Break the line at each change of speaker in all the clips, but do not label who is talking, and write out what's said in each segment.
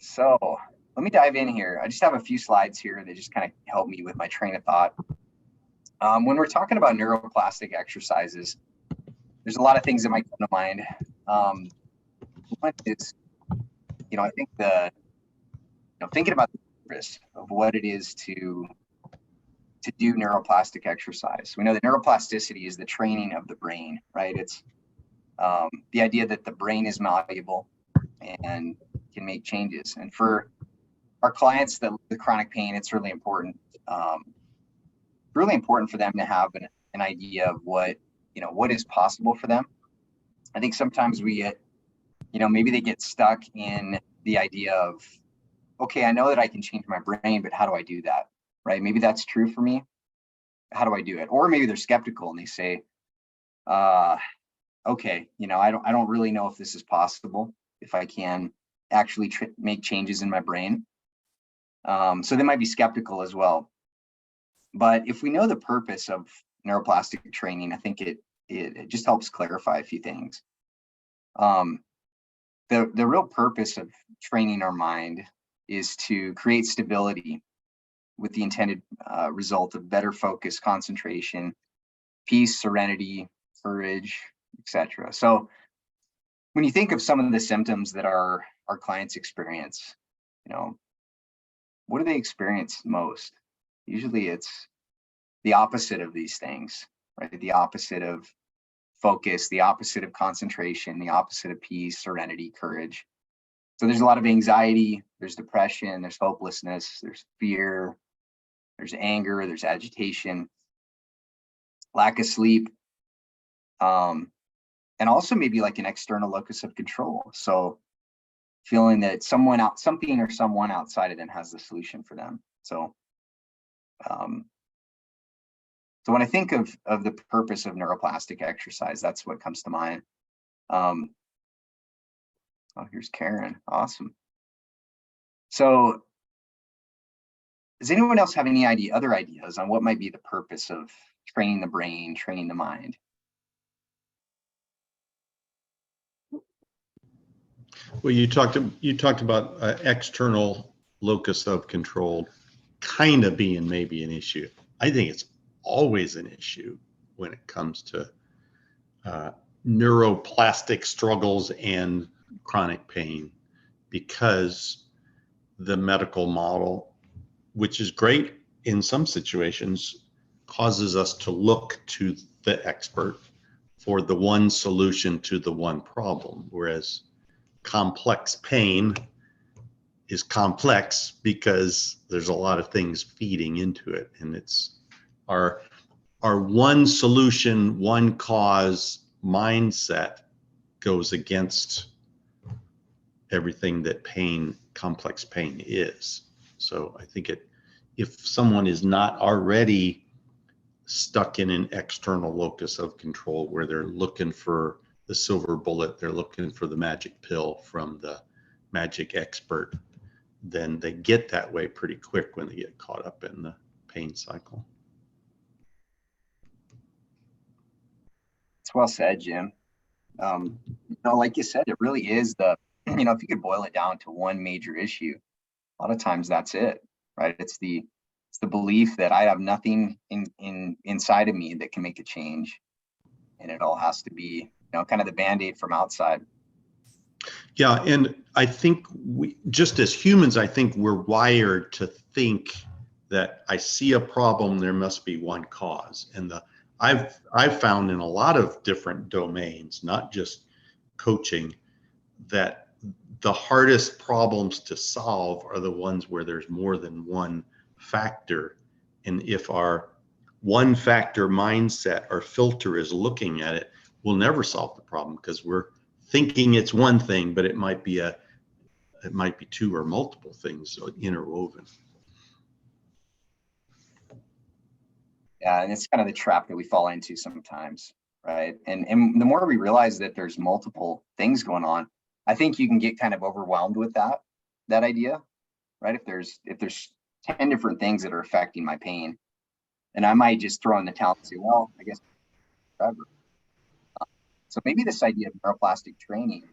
So let me dive in here. I just have a few slides here that just kind of help me with my train of thought. When we're talking about neuroplastic exercises, there's a lot of things that might come to mind. One is, I think thinking about the purpose of what it is to do neuroplastic exercise. We know that neuroplasticity is the training of the brain, right? It's the idea that the brain is malleable and can make changes. And for our clients that with chronic pain, it's really important. Really important for them to have an idea of what is possible for them. I think sometimes we get, maybe they get stuck in the idea of, okay, I know that I can change my brain, but how do I do that? Right? Maybe that's true for me. How do I do it? Or maybe they're skeptical and they say, okay, I don't really know if this is possible, if I can actually make changes in my brain. So they might be skeptical as well. But if we know the purpose of neuroplastic training, I think it just helps clarify a few things. The real purpose of training our mind is to create stability with the intended result of better focus, concentration, peace, serenity, courage, etc. So when you think of some of the symptoms that our clients experience, what do they experience most? Usually it's the opposite of these things, right? The opposite of focus, the opposite of concentration, the opposite of peace, serenity, courage. So there's a lot of anxiety, there's depression, there's hopelessness, there's fear, there's anger, there's agitation, lack of sleep, and also maybe like an external locus of control. So feeling that something or someone outside of them has the solution for them. So when I think of the purpose of neuroplastic exercise, that's what comes to mind. Oh, here's Karen. Awesome. So does anyone else have any other ideas on what might be the purpose of training the brain, training the mind?
Well, you talked about external locus of control kind of being maybe an issue. I think it's always an issue when it comes to neuroplastic struggles and chronic pain, because the medical model, which is great in some situations, causes us to look to the expert for the one solution to the one problem, whereas complex pain is complex because there's a lot of things feeding into it, and it's our one solution, one cause mindset goes against everything that complex pain is. So I think if someone is not already stuck in an external locus of control where they're looking for the silver bullet, they're looking for the magic pill from the magic expert, then they get that way pretty quick when they get caught up in the pain cycle.
It's well said, Jim. Like you said, it really is if you could boil it down to one major issue, a lot of times that's it, right? It's the belief that I have nothing inside of me that can make a change, and it all has to be, kind of the Band-Aid from outside.
Yeah, and I think we, just as humans, I think we're wired to think that I see a problem, there must be one cause. And I've found in a lot of different domains, not just coaching, that the hardest problems to solve are the ones where there's more than one factor. And if our one factor mindset or filter is looking at it, we'll never solve the problem because we're thinking it's one thing, but it might be two or multiple things interwoven.
Yeah, and it's kind of the trap that we fall into sometimes, right? And the more we realize that there's multiple things going on, I think you can get kind of overwhelmed with that idea, right? If there's 10 different things that are affecting my pain, and I might just throw in the towel and say, well, I guess forever. So maybe this idea of neuroplastic training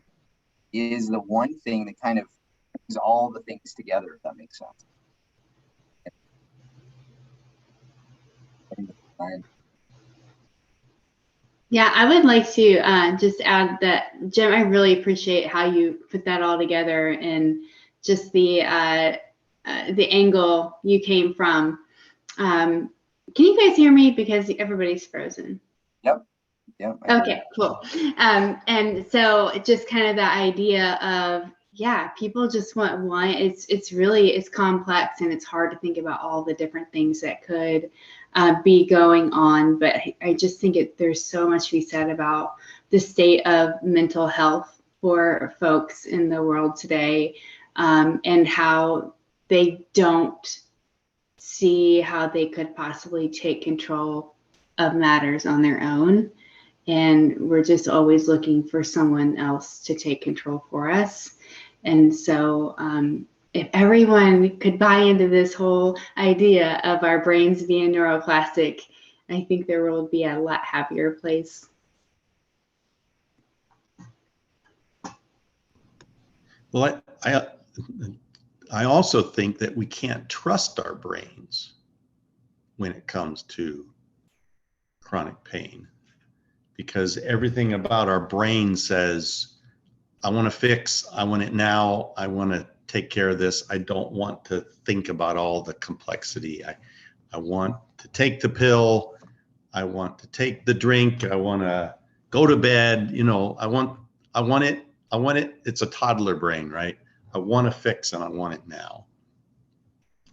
is the one thing that kind of brings all the things together, if that makes sense.
Yeah, I would like to just add that, Jim, I really appreciate how you put that all together and just the angle you came from. Can you guys hear me? Because everybody's frozen.
Yep. Yep.
Okay, cool. And so just kind of the idea of, yeah, people just want it's complex, and it's hard to think about all the different things that could be going on. But I just think there's so much to be said about the state of mental health for folks in the world today, and how they don't see how they could possibly take control of matters on their own. And we're just always looking for someone else to take control for us. And so if everyone could buy into this whole idea of our brains being neuroplastic, I think the world would be a lot happier place.
Well, I also think that we can't trust our brains when it comes to chronic pain, because everything about our brain says, I want to fix, I want it now, I want to take care of this. I don't want to think about all the complexity. I want to take the pill. I want to take the drink. I want to go to bed. You know, I want it. It's a toddler brain, right? I want to fix and I want it now.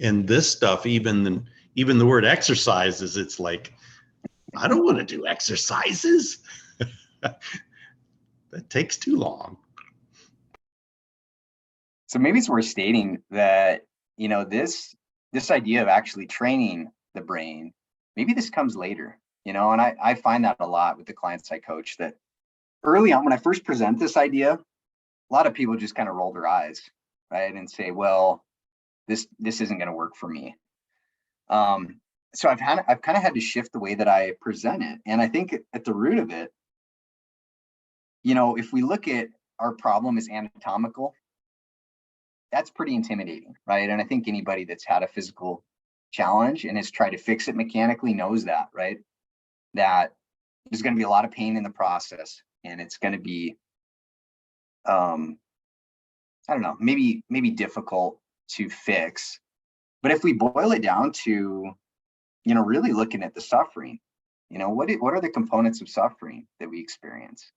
And this stuff, even the word exercises, it's like, I don't want to do exercises. That takes too long.
So maybe it's worth stating that, you know, this idea of actually training the brain, maybe this comes later, you know, and I find that a lot with the clients I coach, that early on when I first present this idea, a lot of people just kind of roll their eyes, right, and say, well, this isn't going to work for me. So I've kind of had to shift the way that I present it. And I think at the root of it, you know, if we look at our problem as anatomical, that's pretty intimidating, right? And I think anybody that's had a physical challenge and has tried to fix it mechanically knows that, right? That there's going to be a lot of pain in the process, and it's going to be, I don't know, maybe difficult to fix. But if we boil it down to, you know, really looking at the suffering, you know, what are the components of suffering that we experience?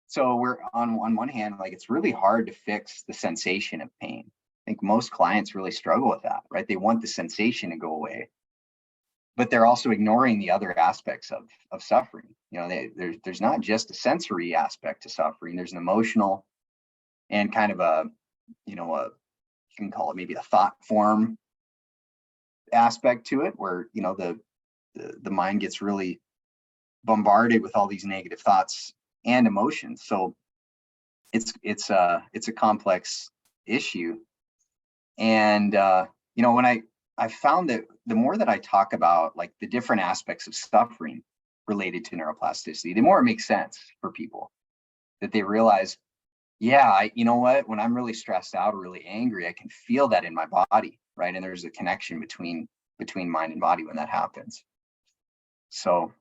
So we're on one hand, like, it's really hard to fix the sensation of pain. I think most clients really struggle with that, right? They want the sensation to go away, but they're also ignoring the other aspects of suffering. You know, there's not just a sensory aspect to suffering. There's an emotional and kind of a, you know, you can call it maybe a thought form aspect to it, where, you know, the mind gets really bombarded with all these negative thoughts and emotions. So it's a complex issue. And you know, when I found that the more that I talk about like the different aspects of suffering related to neuroplasticity, the more it makes sense for people, that they realize, yeah, you know what, when I'm really stressed out or really angry, I can feel that in my body, right? And there's a connection between mind and body when that happens. So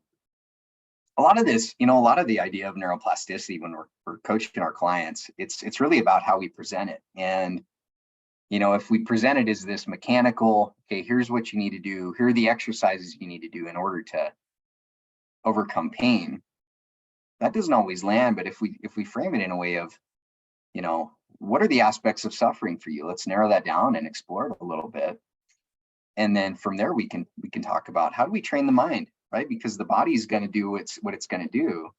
a lot of this, you know, a lot of the idea of neuroplasticity when we're coaching our clients, it's really about how we present it. And, you know, if we present it as this mechanical, okay, here's what you need to do, here are the exercises you need to do in order to overcome pain, that doesn't always land. But if we frame it in a way of, you know, what are the aspects of suffering for you? Let's narrow that down and explore it a little bit. And then from there, we can talk about how do we train the mind, right? Because the body's going to do what it's going to do,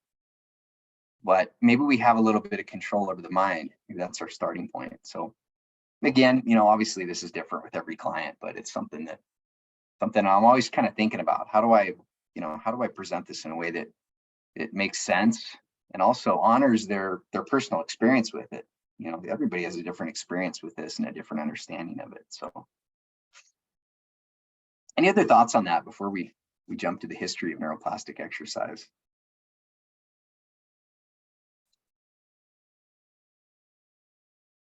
but maybe we have a little bit of control over the mind. Maybe that's our starting point. So again, you know, obviously this is different with every client, but it's something I'm always kind of thinking about. How do I present this in a way that it makes sense and also honors their personal experience with it? You know, everybody has a different experience with this and a different understanding of it. So any other thoughts on that before we jump to the history of neuroplastic exercise?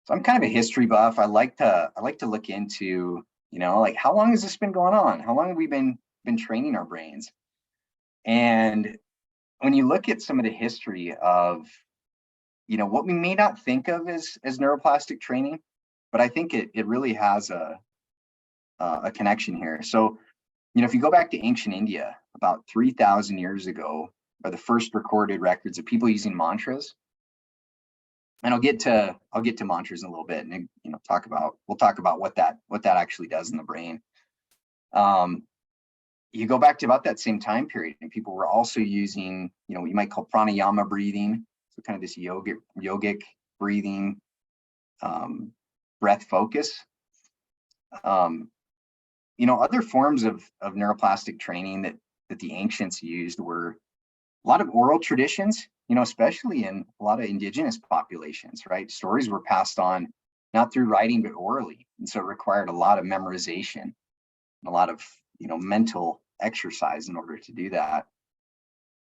So I'm kind of a history buff. I like to look into, like, how long has this been going on? How long have we been training our brains? And when you look at some of the history of, what we may not think of as neuroplastic training, but I think it really has a connection here. So, if you go back to ancient India, about 3,000 years ago, are the first recorded records of people using mantras. And I'll get to mantras in a little bit, and we'll talk about what that actually does in the brain. You go back to about that same time period, and people were also using, what you might call pranayama breathing, so kind of this yogic breathing, breath focus. Other forms of neuroplastic training that the ancients used were a lot of oral traditions, especially in a lot of indigenous populations, right? Stories were passed on not through writing, but orally. And so it required a lot of memorization and a lot of, mental exercise in order to do that.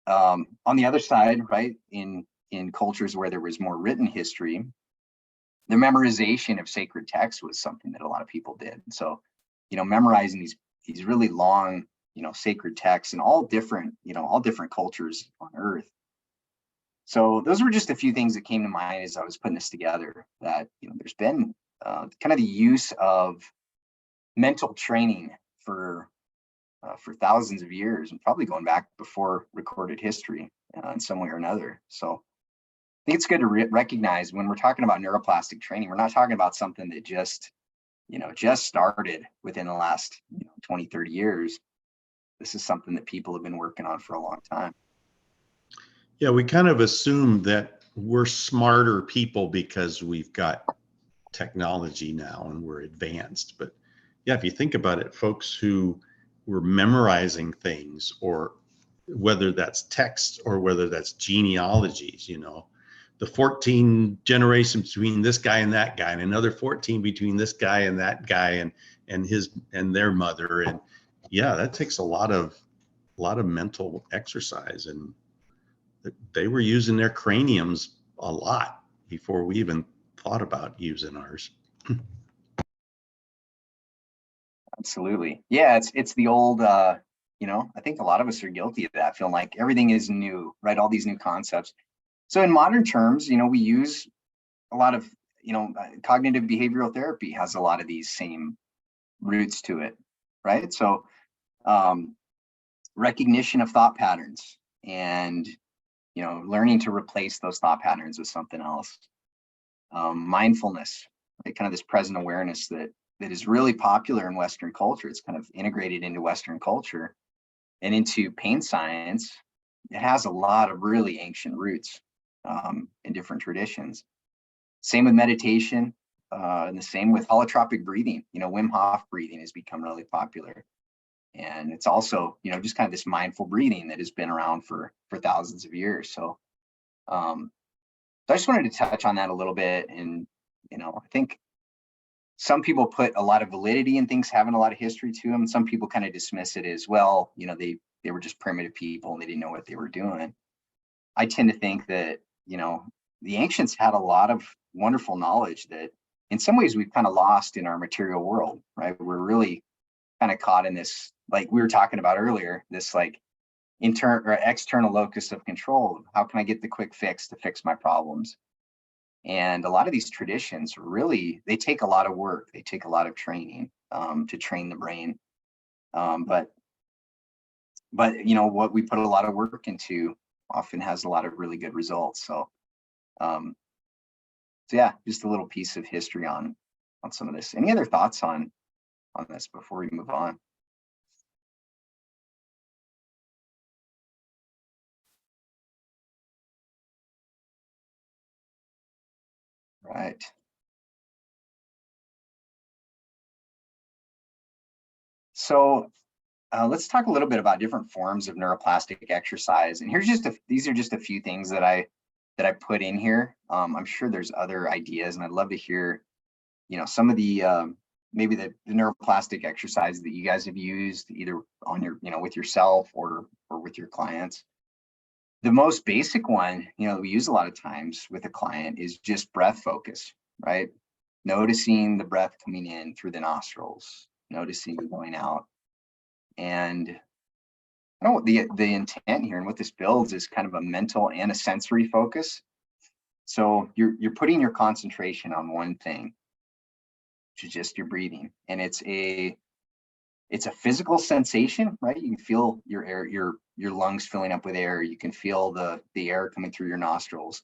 On the other side, right, in cultures where there was more written history, the memorization of sacred texts was something that a lot of people did. So, memorizing these really long, sacred texts in all different cultures on Earth. So those were just a few things that came to mind as I was putting this together, that, there's been kind of the use of mental training for thousands of years, and probably going back before recorded history in some way or another. So I think it's good to recognize when we're talking about neuroplastic training, we're not talking about something that just started within the last 20, 30 years. This is something that people have been working on for a long time.
Yeah, we kind of assume that we're smarter people because we've got technology now and we're advanced. But yeah, if you think about it, folks who were memorizing things, or whether that's text or whether that's genealogies, the 14 generations between this guy and that guy, and another 14 between this guy and that guy, and their mother. And yeah, that takes a lot of mental exercise, and they were using their craniums a lot before we even thought about using ours.
Absolutely. Yeah, it's the old, I think a lot of us are guilty of that, feeling like everything is new, right? All these new concepts. So in modern terms, we use a lot of, cognitive behavioral therapy has a lot of these same roots to it, right? So recognition of thought patterns, and, learning to replace those thought patterns with something else. Mindfulness, right? Kind of this present awareness that is really popular in Western culture. It's kind of integrated into Western culture and into pain science. It has a lot of really ancient roots in different traditions. Same with meditation, and the same with holotropic breathing. Wim Hof breathing has become really popular. And it's also, just kind of this mindful breathing that has been around for thousands of years. So, so I just wanted to touch on that a little bit. And, I think some people put a lot of validity in things having a lot of history to them. Some people kind of dismiss it as, well, they were just primitive people and they didn't know what they were doing. I tend to think that, the ancients had a lot of wonderful knowledge that in some ways we've kind of lost in our material world, right? We're really kind of caught in this, like we were talking about earlier, this like internal or external locus of control. How can I get the quick fix to fix my problems? And a lot of these traditions really, they take a lot of work. They take a lot of training to train the brain. But what we put a lot of work into often has a lot of really good results. So yeah, just a little piece of history on some of this. Any other thoughts on this before we move on? Right. So let's talk a little bit about different forms of neuroplastic exercise. And these are just a few things that I put in here. I'm sure there's other ideas, and I'd love to hear, some of the maybe the neuroplastic exercise that you guys have used either on your, with yourself or with your clients. The most basic one, we use a lot of times with a client is just breath focus, right? noticing the breath coming in through the nostrils, noticing it going out. And I don't know what the intent here and what this builds is kind of a mental and a sensory focus. So you're putting your concentration on one thing, which is just your breathing. And it's a physical sensation, right? You can feel your air, your lungs filling up with air. You can feel the air coming through your nostrils.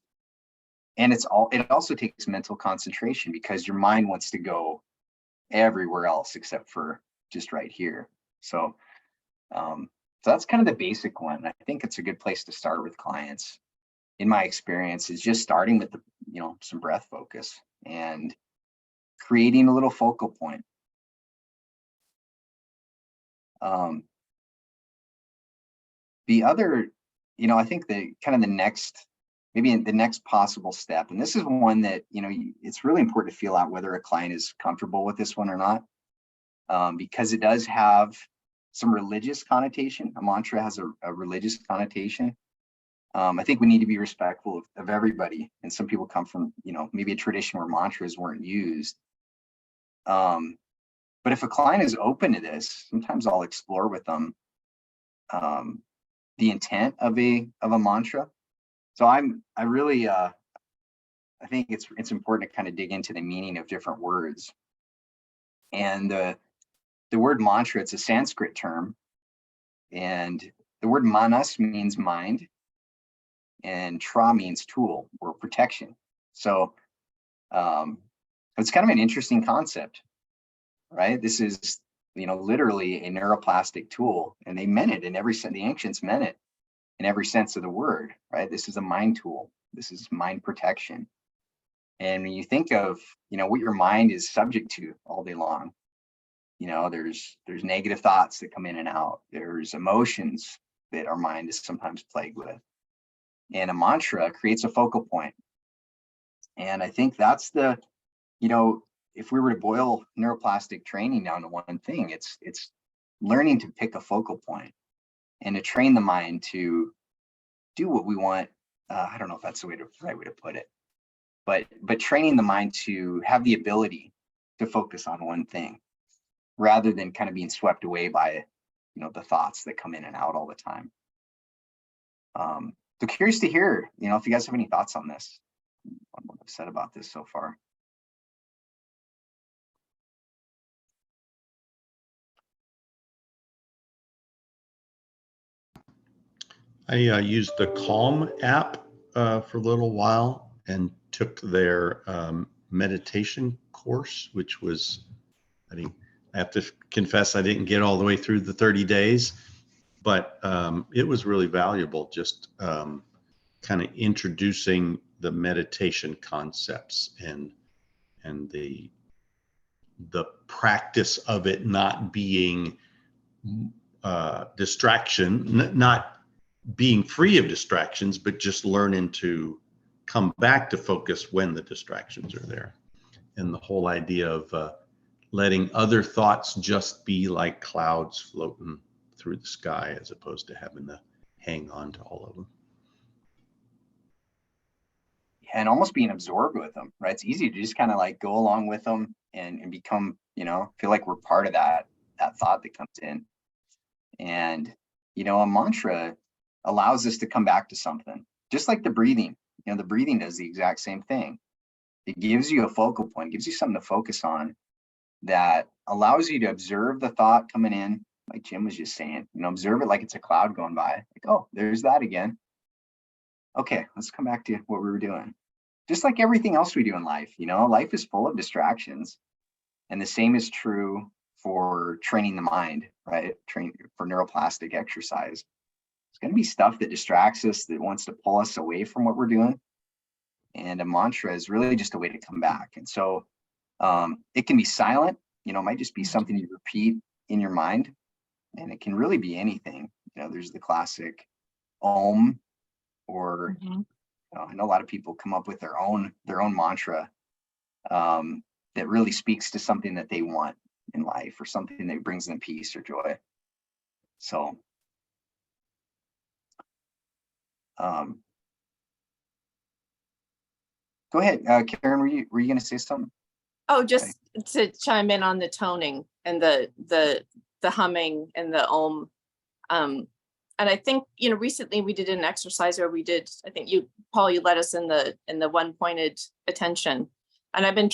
And it also takes mental concentration because your mind wants to go everywhere else except for just right here. So that's kind of the basic one. I think it's a good place to start with clients. In my experience, is just starting with some breath focus and creating a little focal point. The other, I think maybe the next possible step, and this is one that, it's really important to feel out whether a client is comfortable with this one or not, because it does have some religious connotation. A mantra has a religious connotation. I think we need to be respectful of everybody. And some people come from, maybe a tradition where mantras weren't used. But if a client is open to this, sometimes I'll explore with them the intent of a mantra. So I think it's important to kind of dig into the meaning of different words. And the word mantra, it's a Sanskrit term, and the word manas means mind, and tra means tool or protection. So it's kind of an interesting concept, right? This is, literally a neuroplastic tool, and they meant it in every sense. The ancients meant it in every sense of the word, right? This is a mind tool. This is mind protection. And when you think of, what your mind is subject to all day long, there's negative thoughts that come in and out. There's emotions that our mind is sometimes plagued with. And a mantra creates a focal point. And I think that's if we were to boil neuroplastic training down to one thing, it's learning to pick a focal point and to train the mind to do what we want. I don't know if that's the right way to put it, but training the mind to have the ability to focus on one thing rather than kind of being swept away by, the thoughts that come in and out all the time. So curious to hear, if you guys have any thoughts on this, on what I've said about this so far.
I used the Calm app for a little while and took their meditation course, which was, I have to confess, I didn't get all the way through the 30 days, but it was really valuable, just kind of introducing the meditation concepts and the practice of it not being distraction, not being free of distractions, but just learning to come back to focus when the distractions are there. And the whole idea of letting other thoughts just be like clouds floating through the sky, as opposed to having to hang on to all of them.
And almost being absorbed with them, right? It's easy to just kind of like go along with them and become, feel like we're part of that thought that comes in. And, a mantra allows us to come back to something, just like the breathing. The breathing does the exact same thing. It gives you a focal point, gives you something to focus on that allows you to observe the thought coming in, like Jim was just saying, observe it like it's a cloud going by. Like, oh, there's that again. Okay, let's come back to what we were doing. Just like everything else we do in life, life is full of distractions. And the same is true for training the mind, right? Train for neuroplastic exercise. It's going to be stuff that distracts us, that wants to pull us away from what we're doing. And a mantra is really just a way to come back. And so it can be silent, it might just be something you repeat in your mind. And it can really be anything. There's the classic Om, or I know a lot of people come up with their own mantra that really speaks to something that they want in life, or something that brings them peace or joy. So go ahead, Karen, were you going to say something?
Oh, just to chime in on the toning and the humming and the om. And I think, you know, recently we did an exercise where we did, I think you, Paul, you led us in the one pointed attention. And I've been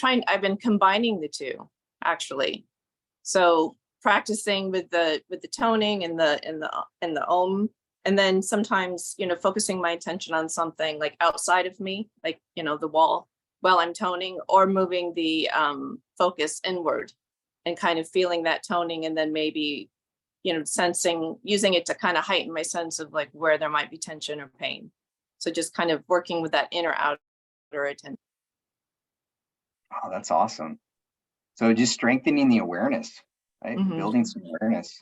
combining the two actually. So practicing with the toning and the om, and then sometimes, you know, focusing my attention on something like outside of me, like, you know, the wall while I'm toning, or moving the focus inward and kind of feeling that toning, and then maybe, you know, sensing, using it to kind of heighten my sense of like where there might be tension or pain. So just kind of working with that inner outer attention.
Oh, that's awesome. So just strengthening the awareness, right?
Mhm.
Building some awareness.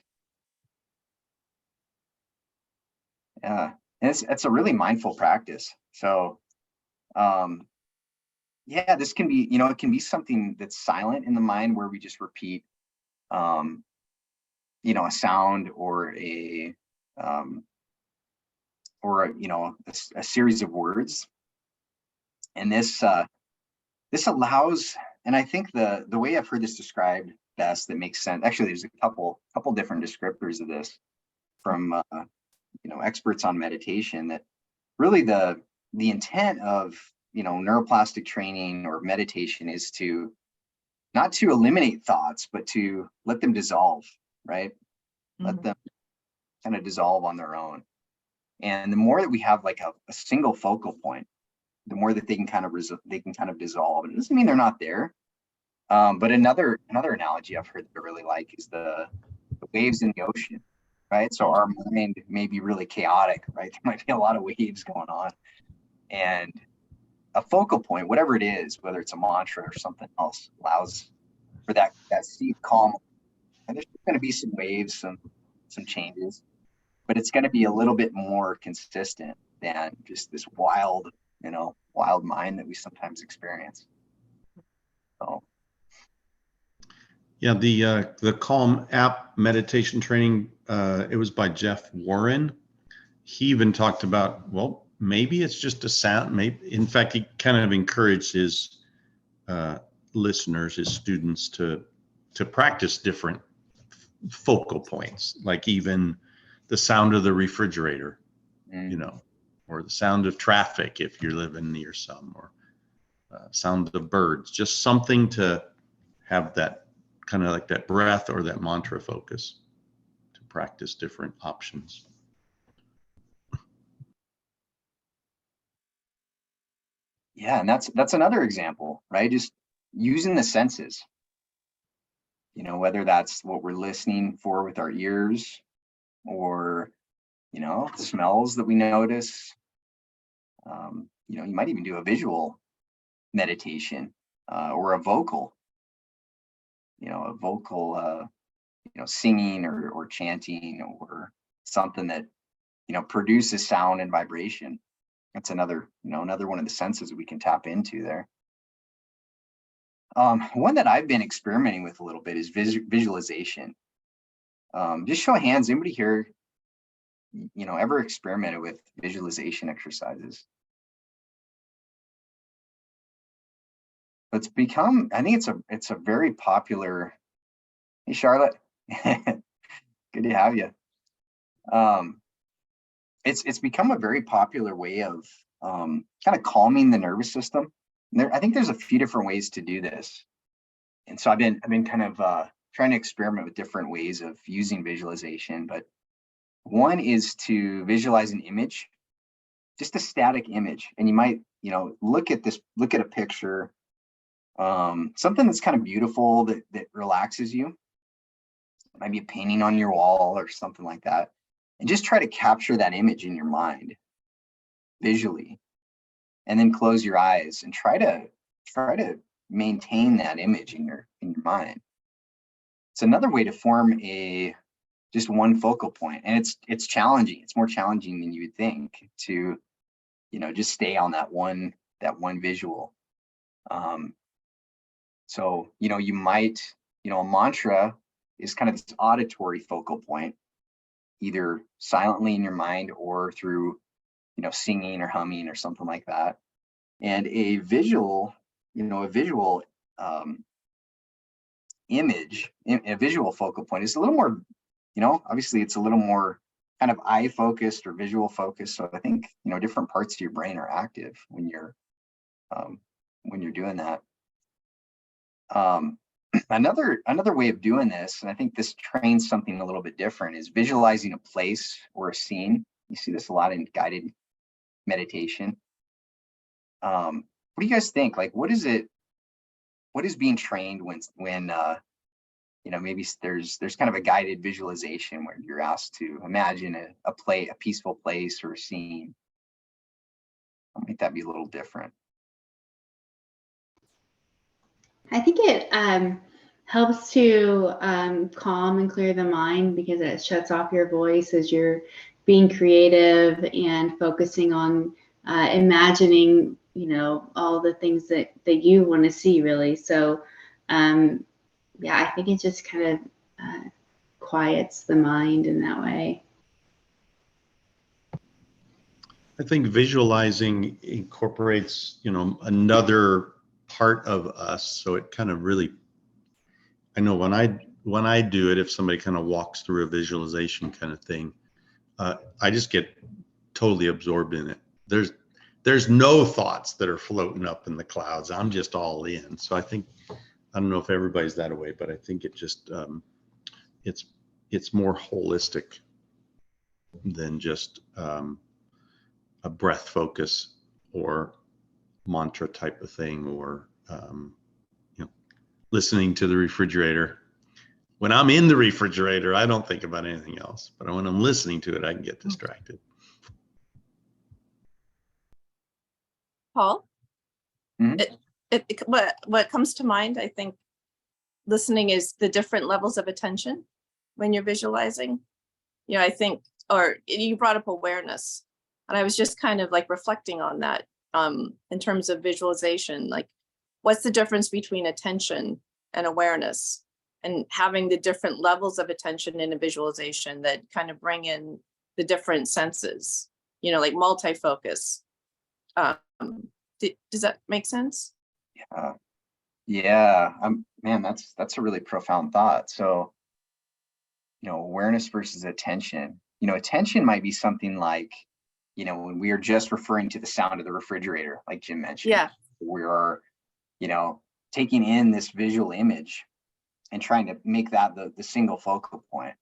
Yeah, and it's a really mindful practice. So, yeah, this can be, you know, it can be something that's silent in the mind where we just repeat, you know, a sound or a, you know, a series of words. And this allows, and I think the way I've heard this described best that makes sense. Actually, there's a couple different descriptors of this from you know, experts on meditation, that really the intent of, you know, neuroplastic training or meditation is to not to eliminate thoughts, but to let them dissolve, right? Let them kind of dissolve on their own. And the more that we have like a single focal point, the more that they can kind of dissolve. And it doesn't mean they're not there. But another analogy I've heard that I really like is the waves in the ocean, right? So our mind may be really chaotic, right? There might be a lot of waves going on, and a focal point, whatever it is, whether it's a mantra or something else, allows for that sea of calm. And there's going to be some waves, some changes, but it's going to be a little bit more consistent than just this wild mind that we sometimes experience. So
Yeah, the Calm app meditation training, it was by Jeff Warren. He even talked about, well, maybe it's just a sound. Maybe, in fact, he kind of encouraged his listeners, his students, to practice different focal points, like even the sound of the refrigerator, you know, or the sound of traffic if you're living near some, or sound of birds, just something to have that kind of like that breath or that mantra focus, to practice different options.
yeah, and that's another example, right? Just using the senses, you know, whether that's what we're listening for with our ears, or, you know, smells that we notice. You know, you might even do a visual meditation, or a vocal, you know, singing or chanting, or something that, you know, produces sound and vibration. That's another one of the senses that we can tap into there. One that I've been experimenting with a little bit is visualization. Just show of hands, anybody here, you know, ever experimented with visualization exercises? It's become, I think it's a very popular. Hey, Charlotte, good to have you. It's become a very popular way of kind of calming the nervous system. I think there's a few different ways to do this, and so I've been kind of trying to experiment with different ways of using visualization. But one is to visualize an image, just a static image, and you might, you know, look at a picture, something that's kind of beautiful that relaxes you. It might be a painting on your wall or something like that, and just try to capture that image in your mind visually, and then close your eyes and try to maintain that image in your mind. It's another way to form just one focal point, and it's challenging. It's more challenging than you would think to, you know, just stay on that one visual. So, you know, you might, you know, a mantra is kind of this auditory focal point, either silently in your mind or through, you know, singing or humming or something like that. And a visual image, a visual focal point, is a little more, you know, obviously it's a little more kind of eye focused or visual focused. So I think, you know, different parts of your brain are active when you're doing that. Another way of doing this, and I think this trains something a little bit different, is visualizing a place or a scene. You see this a lot in guided meditation. What do you guys think? Like, what is being trained when you know, maybe there's kind of a guided visualization where you're asked to imagine a peaceful place or a scene? I'll make that be a little different.
I think it helps to calm and clear the mind, because it shuts off your voice as you're being creative and focusing on imagining, you know, all the things that you want to see, really. So yeah, I think it just kind of quiets the mind in that way.
I think visualizing incorporates, you know, another part of us. So it kind of really, I know when I do it, if somebody kind of walks through a visualization kind of thing, I just get totally absorbed in it. There's no thoughts that are floating up in the clouds. I'm just all in. So I think, I don't know if everybody's that way, but I think it just, it's more holistic than just a breath focus or mantra type of thing, or you know, listening to the refrigerator. When I'm in the refrigerator, I don't think about anything else, but when I'm listening to it, I can get distracted.
Paul?
Mhm.
What comes to mind, I think listening is the different levels of attention when you're visualizing. You know, I think, or you brought up awareness, and I was just kind of like reflecting on that in terms of visualization. Like, what's the difference between attention and awareness, and having the different levels of attention in a visualization that kind of bring in the different senses, you know, like multi-focus. Does that make sense?
Yeah. Man, that's a really profound thought. So, you know, awareness versus attention. You know, attention might be something like, you know, when we are just referring to the sound of the refrigerator, like Jim mentioned.
Yeah.
We are, you know, taking in this visual image and trying to make that the single focal point,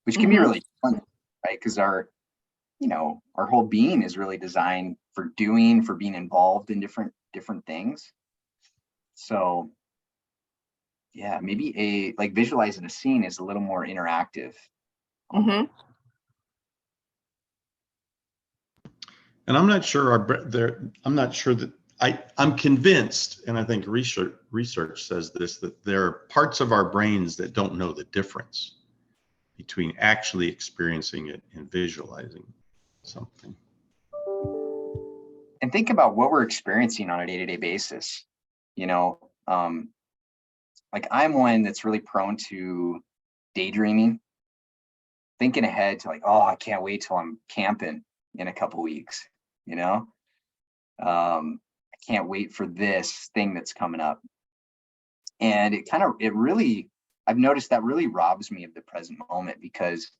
which can be really fun, right? Because our whole being is really designed for being involved in different things. So yeah, maybe like visualizing a scene is a little more interactive.
And I'm not sure I'm not sure that I'm convinced, and I think research says this, that there are parts of our brains that don't know the difference between actually experiencing it and visualizing something.
And think about what we're experiencing on a day-to-day basis. You know, like I'm one that's really prone to daydreaming, thinking ahead to like, oh, I can't wait till I'm camping in a couple weeks, you know? I can't wait for this thing that's coming up. And I've noticed that really robs me of the present moment, because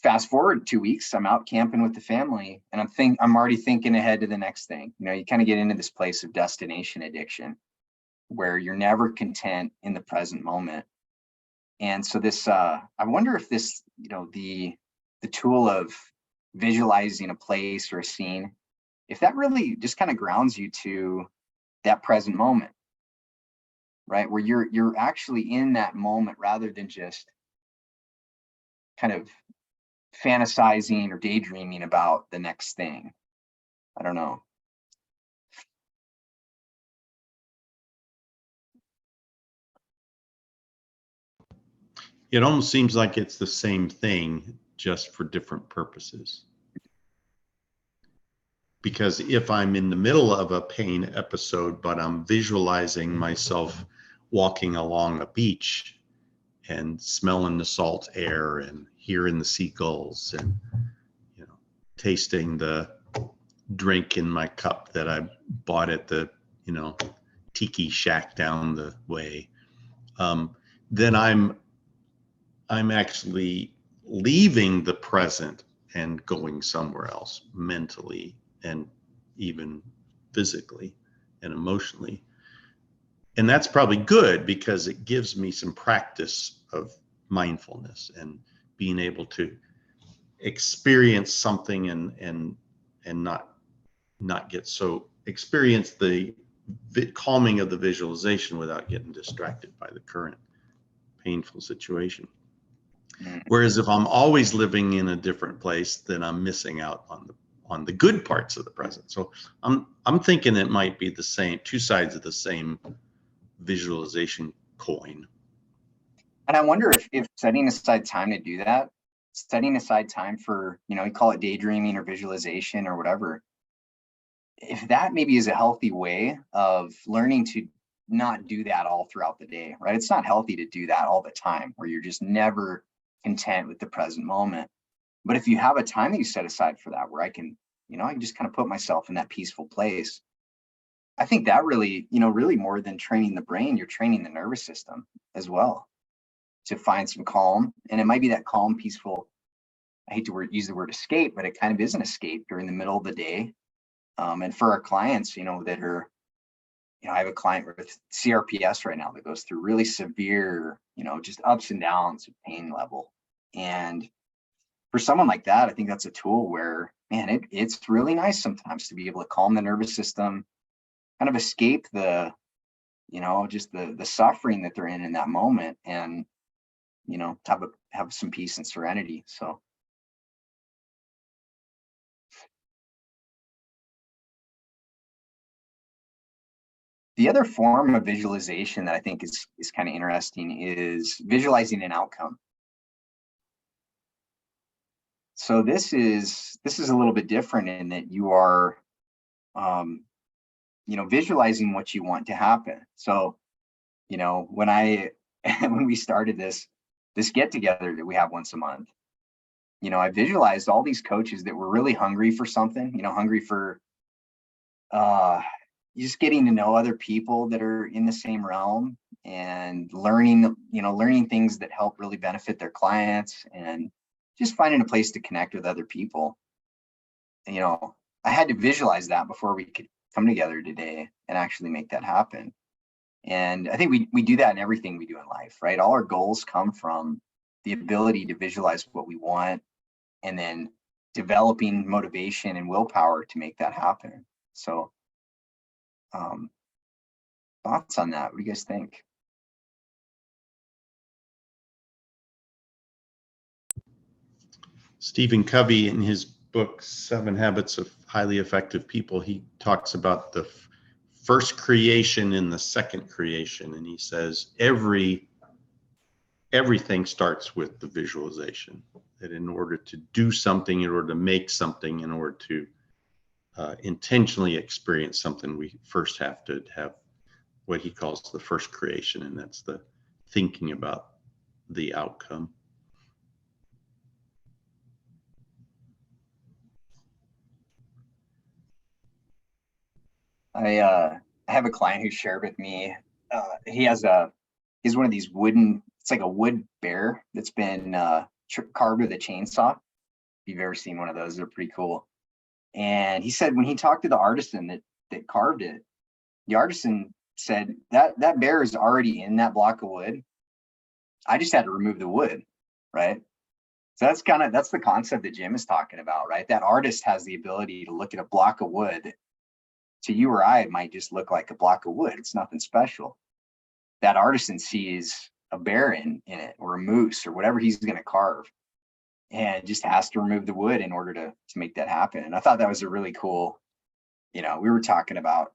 fast forward 2 weeks, I'm out camping with the family and I'm already thinking ahead to the next thing. You know, you kind of get into this place of destination addiction where you're never content in the present moment. And so this, I wonder if this, you know, the tool of visualizing a place or a scene, if that really just kind of grounds you to that present moment, right? Where you're actually in that moment rather than just kind of fantasizing or daydreaming about the next thing. I don't know.
It almost seems like it's the same thing, just for different purposes. Because if I'm in the middle of a pain episode, but I'm visualizing myself walking along a beach and smelling the salt air and hearing the seagulls and, you know, tasting the drink in my cup that I bought at the, you know, tiki shack down the way, then I'm actually leaving the present and going somewhere else mentally and even physically and emotionally. And that's probably good because it gives me some practice of mindfulness and being able to experience something and not get so experience the calming of the visualization without getting distracted by the current painful situation. Whereas if I'm always living in a different place, then I'm missing out on the good parts of the present. So I'm thinking it might be the same, two sides of the same visualization coin.
And I wonder if setting aside time to do that, setting aside time for, you know, you call it daydreaming or visualization or whatever, if that maybe is a healthy way of learning to not do that all throughout the day, right? It's not healthy to do that all the time where you're just never content with the present moment. But if you have a time that you set aside for that, where I can, you know, I can just kind of put myself in that peaceful place. I think that really, you know, really more than training the brain, you're training the nervous system as well to find some calm. And it might be that calm, peaceful, I hate to use the word escape, but it kind of is an escape during the middle of the day. And for our clients, you know, that are, you know, I have a client with CRPS right now that goes through really severe, you know, just ups and downs of pain level. And for someone like that, I think that's a tool where, man, it's really nice sometimes to be able to calm the nervous system, kind of escape the, you know, just the suffering that they're in that moment, and, you know, have some peace and serenity. So the other form of visualization that I think is kind of interesting is visualizing an outcome. So this is a little bit different in that you are, you know, visualizing what you want to happen. So, you know, when when we started this get together that we have once a month, you know, I visualized all these coaches that were really hungry for something, you know, hungry for just getting to know other people that are in the same realm and learning, you know, learning things that help really benefit their clients and just finding a place to connect with other people. You know, I had to visualize that before we could come together today and actually make that happen. And I think we do that in everything we do in life, right? All our goals come from the ability to visualize what we want and then developing motivation and willpower to make that happen. So thoughts on that? What do you guys think?
Stephen Covey, in his book, 7 Habits of Highly Effective People, he talks about the first creation and the second creation. And he says everything starts with the visualization, that in order to do something, in order to make something, in order to intentionally experience something, we first have to have what he calls the first creation, and that's the thinking about the outcome.
I have a client who shared with me, he's one of these wooden, it's like a wood bear that's been carved with a chainsaw. If you've ever seen one of those, they're pretty cool. And he said when he talked to the artisan that carved it, the artisan said that bear is already in that block of wood. I just had to remove the wood, right? So that's the concept that Jim is talking about, right? That artist has the ability to look at a block of wood. To you or I, it might just look like a block of wood. It's nothing special. That artisan sees a bear in it, or a moose, or whatever he's going to carve, and just has to remove the wood in order to make that happen. And I thought that was a really cool, you know, we were talking about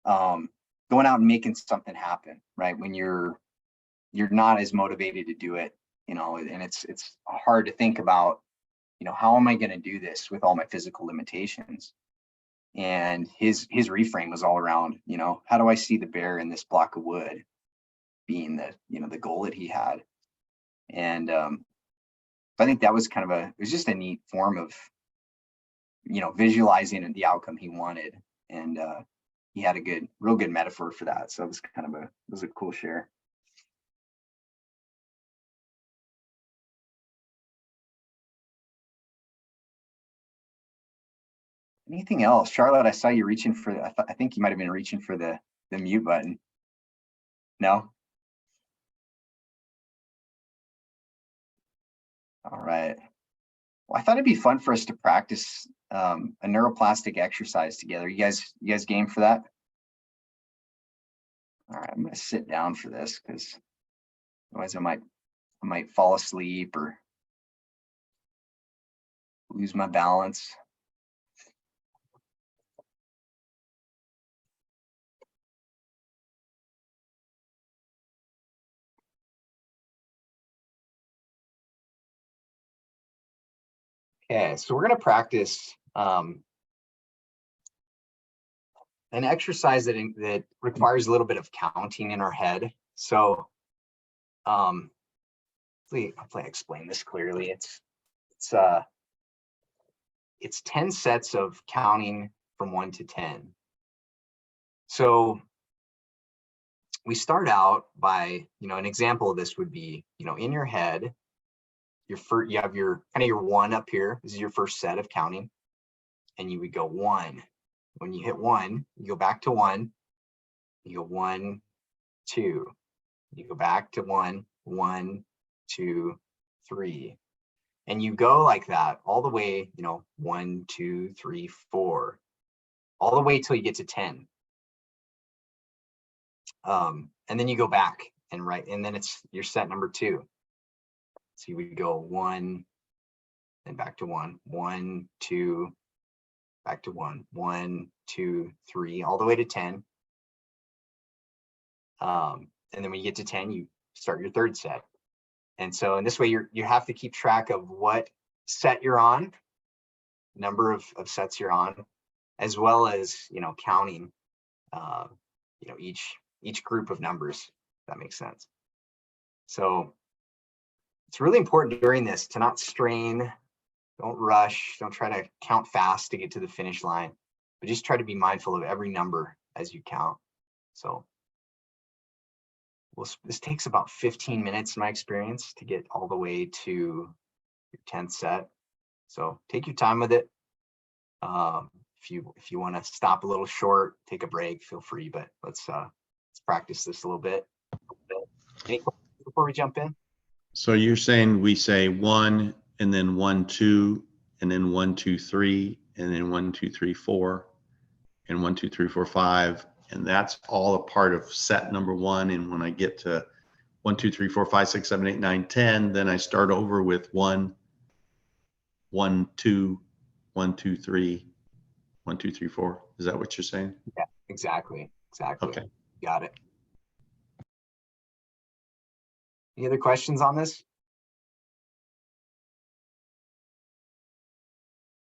going out and making something happen, right? When you're not as motivated to do it, you know, and it's hard to think about, you know, how am I going to do this with all my physical limitations? And his reframe was all around, you know, how do I see the bear in this block of wood being the, you know, the goal that he had. And I think that was it was just a neat form of, you know, visualizing the outcome he wanted. And he had a real good metaphor for that. So it was it was a cool share. Anything else? Charlotte, I saw you reaching for, I think you might have been reaching for the mute button. No? All right. Well, I thought it'd be fun for us to practice a neuroplastic exercise together. You guys game for that? All right, I'm gonna sit down for this because otherwise I might fall asleep or lose my balance. Okay, so we're gonna practice an exercise that requires a little bit of counting in our head. So hopefully I explain this clearly. It's 10 sets of counting from 1 to 10. So we start out by, an example of this would be, in your head, you have your kind of your 1 up here. This is your first set of counting, and you would go 1. When you hit 1, you go back to 1. You go 1, 2. You go back to 1, 1, 2, 3. And you go like that all the way, 1, 2, 3, 4, all the way till you get to 10. And then you go back and then it's your set number 2. So you would go 1, then back to 1, 1, 2, back to 1, 1, 2, 3, all the way to 10. And then when you get to 10, you start your third set. And so in this way, you have to keep track of what set you're on, number of sets you're on, as well as, counting, each group of numbers, if that makes sense. So it's really important during this to not strain, don't rush, don't try to count fast to get to the finish line, but just try to be mindful of every number as you count. So this takes about 15 minutes in my experience to get all the way to your 10th set. So take your time with it. If you want to stop a little short, take a break, feel free, but let's practice this a little bit. Any questions before we jump in?
So you're saying we say 1 and then 1, 2, and then 1, 2, 3, and then 1, 2, 3, 4, and 1, 2, 3, 4, 5. And that's all a part of set number 1. And when I get to 1, 2, 3, 4, 5, 6, 7, 8, 9, 10, then I start over with 1, 1, 2, 1, 2, 3, 1, 2, 3, 4. Is that what you're saying?
Yeah, exactly.
Okay.
Got it. Any other questions on this?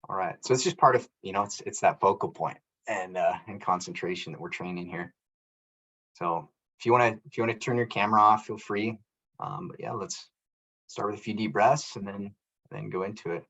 All right, so it's just part of, it's that focal point and concentration that we're training here. So if you want to turn your camera off, feel free. But yeah, let's start with a few deep breaths and then go into it.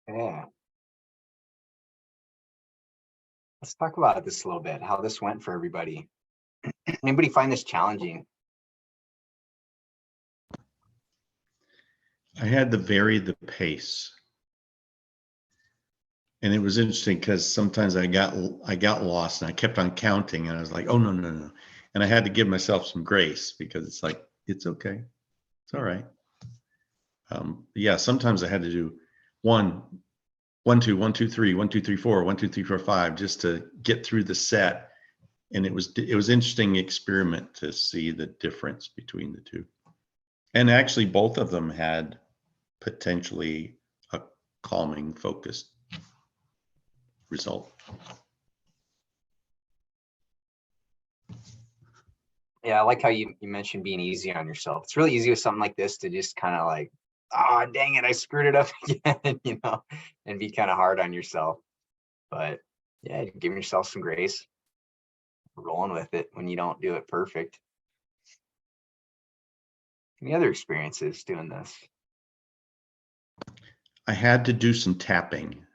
Yeah. Let's talk about this a little bit, how this went for everybody. Anybody find this challenging?
I had to vary the pace. And it was interesting because sometimes I got lost and I kept on counting and I was like, oh, no, no, no. And I had to give myself some grace because it's like, it's okay. It's all right. Yeah, sometimes I had to do 1, 1, 2, 1, 2, 3, 1, 2, 3, 4, 1, 2, 3, 4, 5, just to get through the set. And it was interesting experiment to see the difference between the two. And actually both of them had potentially a calming, focused result.
Yeah, I like how you mentioned being easy on yourself. It's really easy with something like this to just kind of like, oh, dang it, I screwed it up again, you know, and be kind of hard on yourself. But yeah, giving yourself some grace, rolling with it when you don't do it perfect. Any other experiences doing this?
I had to do some tapping.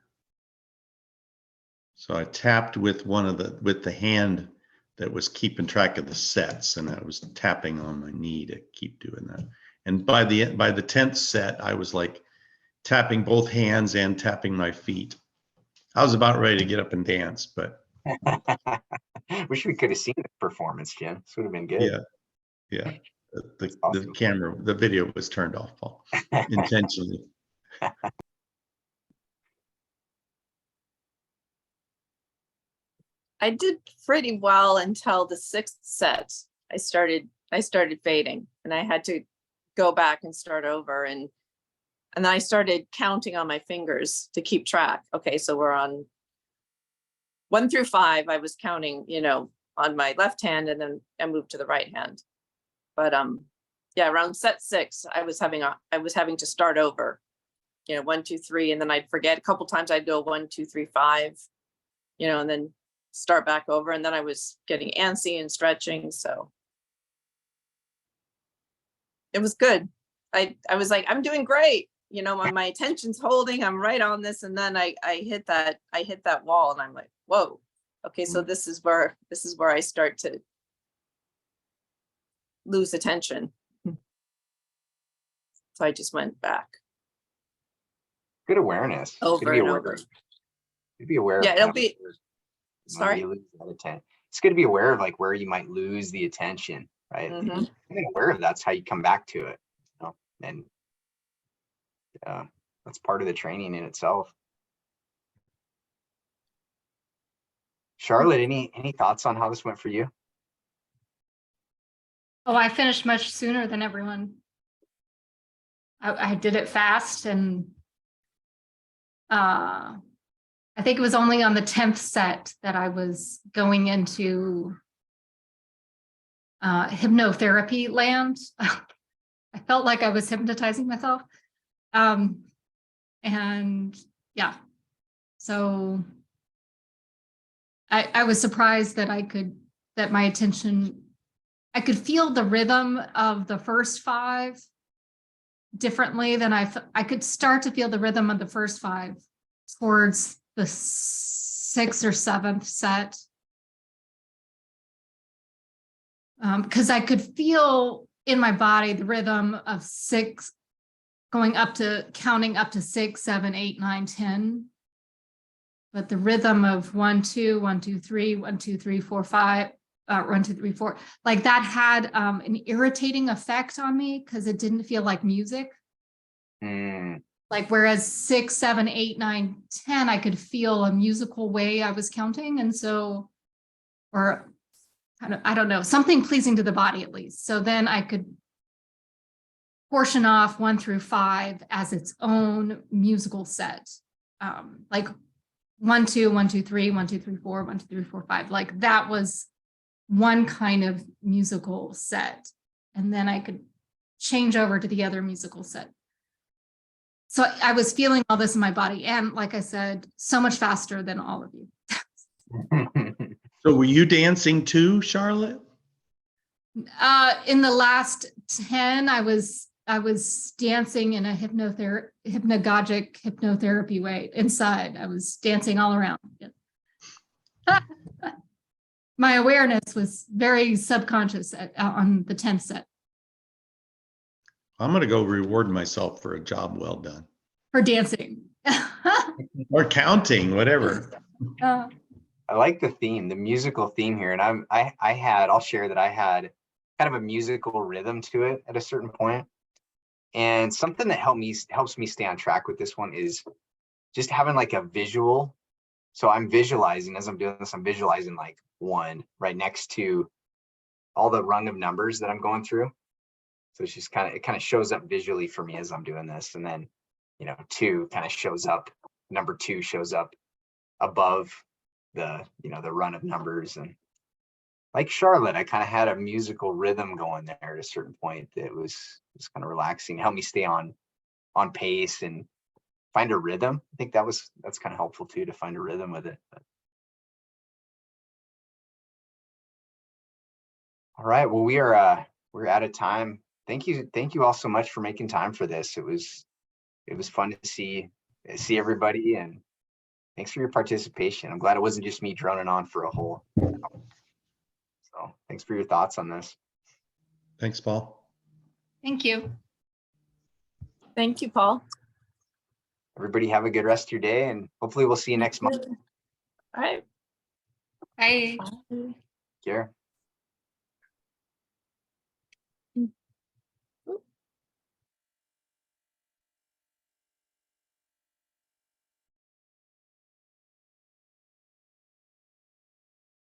So I tapped with with the hand that was keeping track of the sets, and I was tapping on my knee to keep doing that. And by the 10th set, I was like tapping both hands and tapping my feet. I was about ready to get up and dance, but
Wish we could have seen the performance, Jim. This would have been good.
yeah. The
Awesome.
camera, the video was turned off, Paul, intentionally.
I did pretty well until the 6th set. I started fading, and I had to go back and start over, and then I started counting on my fingers to keep track. Okay, so we're on 1 through 5. I was counting, on my left hand, and then I moved to the right hand. But yeah, around set 6, I was having to start over. 1, 2, 3, and then I'd forget. A couple times I'd go 1, 2, 3, 5, and then start back over. And then I was getting antsy and stretching, so it was good. I was like, I'm doing great. My attention's holding. I'm right on this, and then I hit that wall, and I'm like, whoa. Okay, so this is where I start to lose attention. So I just went back.
Good awareness.
Over and over.
Be aware.
Yeah,
of
it'll be. Sorry.
It's good to be aware of like where you might lose the attention, right?
Mm-hmm.
Being aware of that's how you come back to it, and that's part of the training in itself. Charlotte, any thoughts on how this went for you?
Oh, I finished much sooner than everyone. I did it fast, and I think it was only on the 10th set that I was going into hypnotherapy land. I felt like I was hypnotizing myself. And yeah, so I was surprised that I could feel the rhythm of the first 5 differently than I could start to feel the rhythm of the first 5 towards the 6th or 7th set. Because I could feel in my body the rhythm of 6 counting up to 6, 7, 8, 9, 10. But the rhythm of 1, 2, 1, 2, 3, 1, 2, 3, 4, 5, 1, 2, 3, 4, like that had an irritating effect on me because it didn't feel like music. Like whereas 6, 7, 8, 9, 10, I could feel a musical way I was counting. And so, or I don't know, something pleasing to the body at least. So then I could portion off 1 through 5 as its own musical set. Like 1, 2, 1, 2, 3, 1, 2, 3, 4, 1, 2, 3, 4, 5. Like that was one kind of musical set. And then I could change over to the other musical set. So I was feeling all this in my body. And like I said, so much faster than all of you.
So were you dancing too, Charlotte?
In the last 10, I was I was dancing in a hypnagogic hypnotherapy way inside. I was dancing all around. My awareness was very subconscious on the 10th set.
I'm going to go reward myself for a job well done.
For dancing.
Or counting, whatever.
I like the theme, the musical theme here. And I'll share that I had kind of a musical rhythm to it at a certain point. And something that helps me stay on track with this one is just having like a visual. So I'm visualizing as I'm doing this, I'm visualizing like 1 right next to all the rung of numbers that I'm going through. So it's just it kind of shows up visually for me as I'm doing this. And then, 2 kind of shows up, number 2 shows up above the, the run of numbers. And like Charlotte, I kind of had a musical rhythm going there at a certain point that was kind of relaxing, helped me stay on pace and find a rhythm. I think that's kind of helpful too, to find a rhythm with it. But. All right, well, we're out of time. Thank you all so much for making time for this. It was fun to see everybody, and thanks for your participation. I'm glad it wasn't just me droning on for a whole hour. So thanks for your thoughts on this.
Thanks, Paul.
Thank you.
Thank you, Paul.
Everybody have a good rest of your day, and hopefully we'll see you next month.
All right.
Bye.
Bye.
Care.